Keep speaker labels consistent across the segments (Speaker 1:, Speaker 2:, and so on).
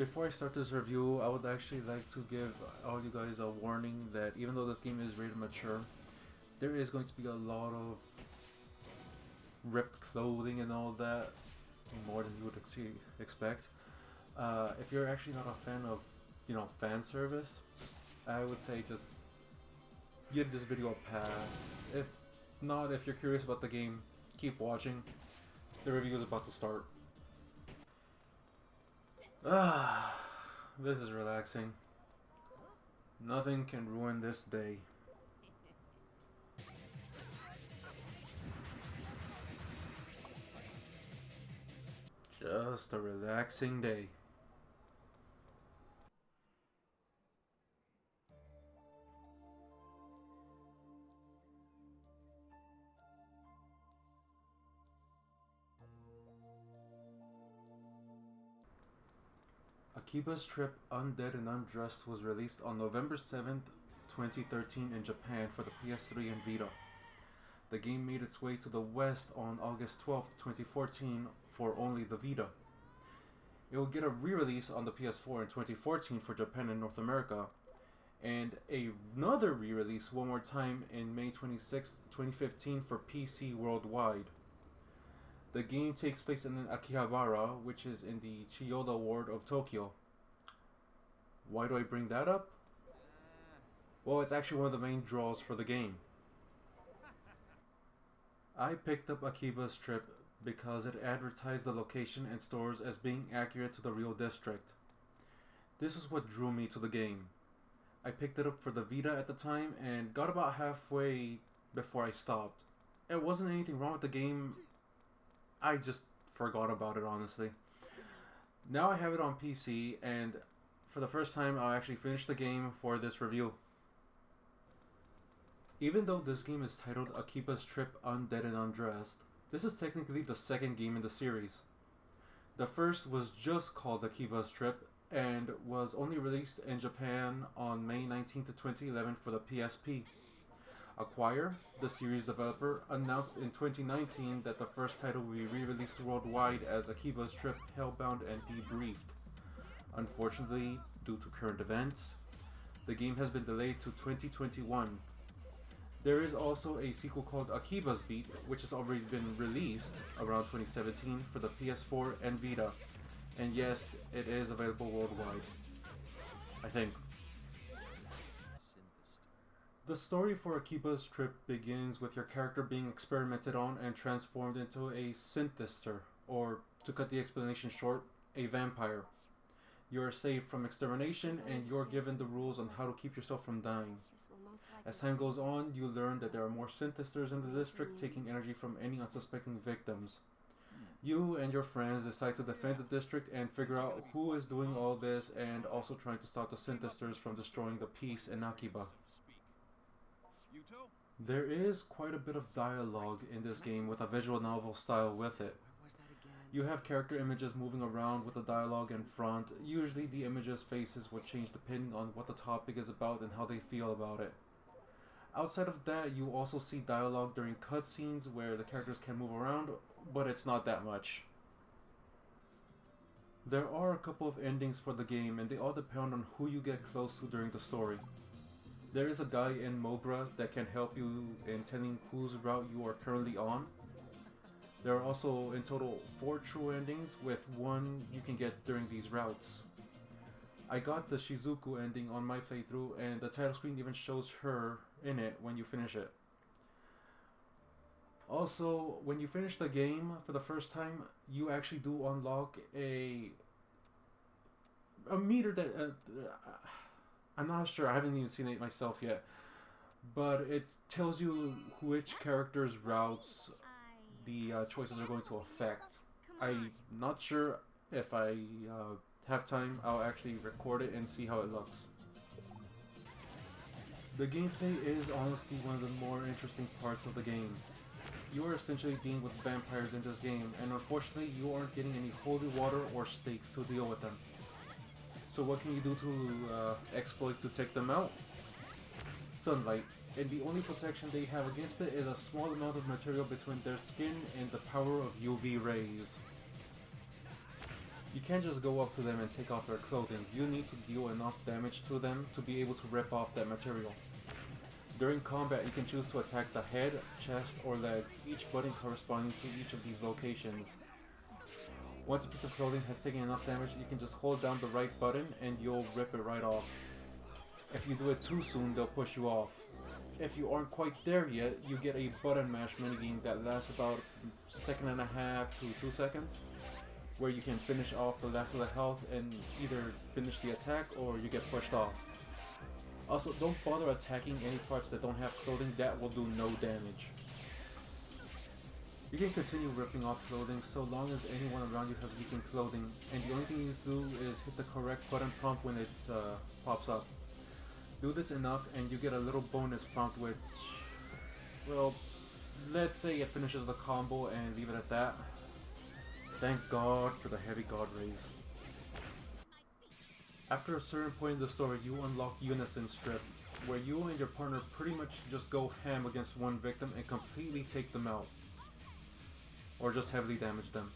Speaker 1: Before I start this review, I would actually like to give all you guys a warning that even though this game is rated mature, there is going to be a lot of ripped clothing and all that, more than you would expect. If you're actually not a fan of, fan service, I would say just give this video a pass. If not, if you're curious about the game, keep watching. The review is about to start. This is relaxing. Nothing can ruin this day. Just a relaxing day. Akiba's Trip Undead and Undressed was released on November 7th, 2013 in Japan for the PS3 and Vita. The game made its way to the West on August 12th, 2014 for only the Vita. It will get a re-release on the PS4 in 2014 for Japan and North America, and another re-release one more time in May 26, 2015 for PC worldwide. The game takes place in Akihabara, which is in the Chiyoda ward of Tokyo. Why do I bring that up? Well, it's actually one of the main draws for the game. I picked up Akiba's Trip because it advertised the location and stores as being accurate to the real district. This is what drew me to the game. I picked it up for the Vita at the time and got about halfway before I stopped. It wasn't anything wrong with the game, I just forgot about it, honestly. Now I have it on PC, and for the first time I'll actually finish the game for this review. Even though this game is titled Akiba's Trip Undead and Undressed, this is technically the second game in the series. The first was just called Akiba's Trip and was only released in Japan on May 19th, 2011 for the PSP. Acquire, the series developer, announced in 2019 that the first title will be re-released worldwide as Akiba's Trip Hellbound and Debriefed. Unfortunately, due to current events, the game has been delayed to 2021. There is also a sequel called Akiba's Beat, which has already been released around 2017 for the PS4 and Vita. And yes, it is available worldwide, I think. The story for Akiba's Trip begins with your character being experimented on and transformed into a synthester, or to cut the explanation short, a vampire. You are saved from extermination and you are given the rules on how to keep yourself from dying. As time goes on, you learn that there are more synthesters in the district taking energy from any unsuspecting victims. You and your friends decide to defend the district and figure out who is doing all this and also trying to stop the synthesters from destroying the peace in Akiba. There is quite a bit of dialogue in this game with a visual novel style with it. You have character images moving around with the dialogue in front. Usually the images' faces will change depending on what the topic is about and how they feel about it. Outside of that, you also see dialogue during cutscenes where the characters can move around, but it's not that much. There are a couple of endings for the game and they all depend on who you get close to during the story. There is a guy in Mogra that can help you in telling whose route you are currently on. There are also in total 4 true endings, with one you can get during these routes. I got the Shizuku ending on my playthrough and the title screen even shows her in it when you finish it. Also, when you finish the game for the first time, you actually do unlock a meter that... I'm not sure, I haven't even seen it myself yet, but it tells you which character's routes the choices are going to affect. I'm not sure if I have time, I'll actually record it and see how it looks. The gameplay is honestly one of the more interesting parts of the game. You are essentially dealing with vampires in this game, and unfortunately you aren't getting any holy water or stakes to deal with them. So what can you do to exploit to take them out? Sunlight, and the only protection they have against it is a small amount of material between their skin and the power of UV rays. You can't just go up to them and take off their clothing. You need to deal enough damage to them to be able to rip off that material. During combat, you can choose to attack the head, chest, or legs, each button corresponding to each of these locations. Once a piece of clothing has taken enough damage, you can just hold down the right button and you'll rip it right off. If you do it too soon, they'll push you off. If you aren't quite there yet, you get a button mash minigame that lasts about a second and a half to 2 seconds, where you can finish off the last of the health and either finish the attack or you get pushed off. Also, don't bother attacking any parts that don't have clothing, that will do no damage. You can continue ripping off clothing so long as anyone around you has weakened clothing, and the only thing you do is hit the correct button prompt when it pops up. Do this enough and you get a little bonus prompt which, well, let's say it finishes the combo and leave it at that. Thank God for the heavy god rays. After a certain point in the story, you unlock Unison Strip, where you and your partner pretty much just go ham against one victim and completely take them out. Or just heavily damage them.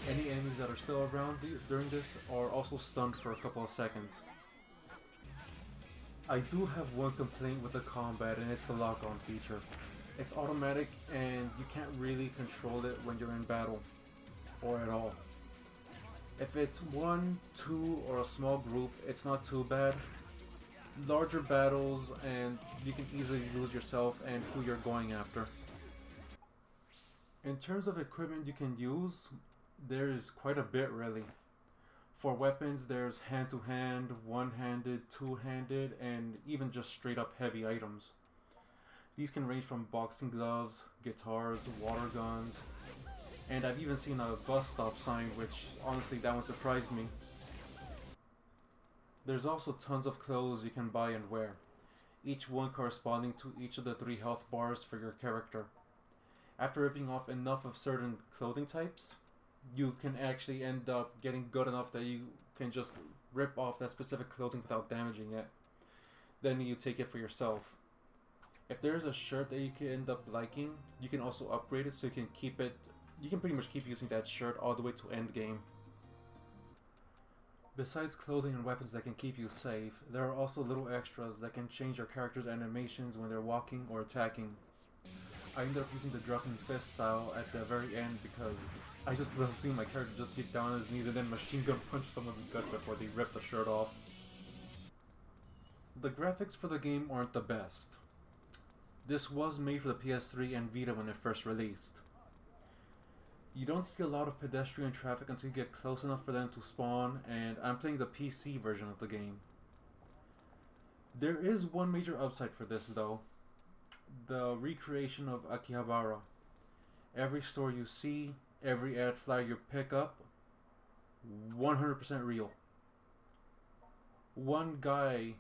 Speaker 1: Any enemies that are still around during this are also stunned for a couple of seconds. I do have one complaint with the combat, and it's the lock-on feature. It's automatic and you can't really control it when you're in battle, or at all. If it's 1, 2, or a small group, it's not too bad. Larger battles and you can easily lose yourself and who you're going after. In terms of equipment you can use, there is quite a bit really. For weapons, there's hand-to-hand, one-handed, two-handed, and even just straight-up heavy items. These can range from boxing gloves, guitars, water guns, and I've even seen a bus stop sign, which honestly that one surprised me. There's also tons of clothes you can buy and wear, each one corresponding to each of the 3 health bars for your character. After ripping off enough of certain clothing types, you can actually end up getting good enough that you can just rip off that specific clothing without damaging it. Then you take it for yourself. If there's a shirt that you can end up liking, you can also upgrade it so you can keep it. You can pretty much keep using that shirt all the way to end game. Besides clothing and weapons that can keep you safe, there are also little extras that can change your character's animations when they're walking or attacking. I ended up using the dropping fist style at the very end because I just love seeing my character just get down on his knees and then machine gun punch someone's gut before they rip the shirt off. The graphics for the game aren't the best. This was made for the PS3 and Vita when it first released. You don't see a lot of pedestrian traffic until you get close enough for them to spawn, and I'm playing the PC version of the game. There is one major upside for this though. The recreation of Akihabara. Every store you see, every ad flyer you pick up, 100% real. One guy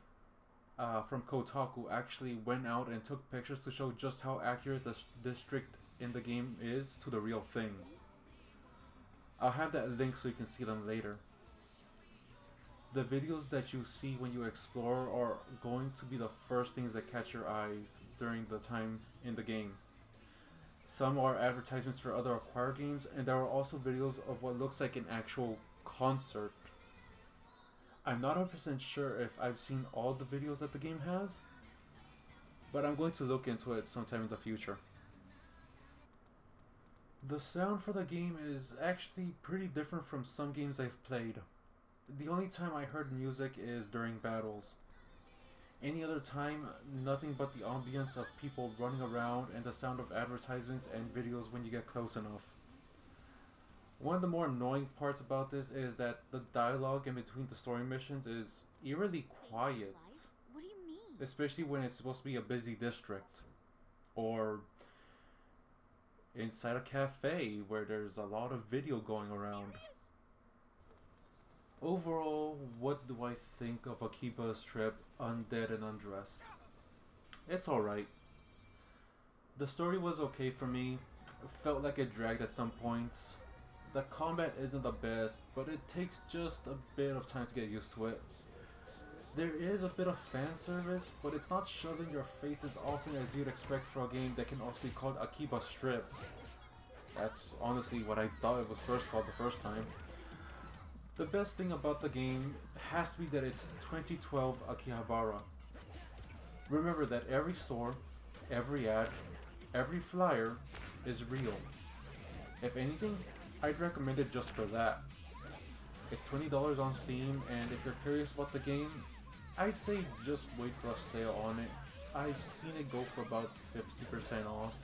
Speaker 1: from Kotaku actually went out and took pictures to show just how accurate the district in the game is to the real thing. I'll have that link so you can see them later. The videos that you see when you explore are going to be the first things that catch your eyes during the time in the game. Some are advertisements for other acquired games, and there are also videos of what looks like an actual concert. I'm not 100% sure if I've seen all the videos that the game has, but I'm going to look into it sometime in the future. The sound for the game is actually pretty different from some games I've played. The only time I heard music is during battles. Any other time, nothing but the ambience of people running around and the sound of advertisements and videos when you get close enough. One of the more annoying parts about this is that the dialogue in between the story missions is eerily quiet.
Speaker 2: What do you mean?
Speaker 1: Especially when it's supposed to be a busy district. Or inside a cafe where there's a lot of video going around. Overall, what do I think of Akiba's trip, Undead and Undressed? It's alright. The story was okay for me. It felt like it dragged at some points. The combat isn't the best, but it takes just a bit of time to get used to it. There is a bit of fan service, but it's not shoved in your face as often as you'd expect for a game that can also be called Akiba Strip. That's honestly what I thought it was first called the first time. The best thing about the game has to be that it's 2012 Akihabara. Remember that every store, every ad, every flyer is real. If anything, I'd recommend it just for that. It's $20 on Steam, and if you're curious about the game, I'd say just wait for a sale on it. I've seen it go for about 50% off.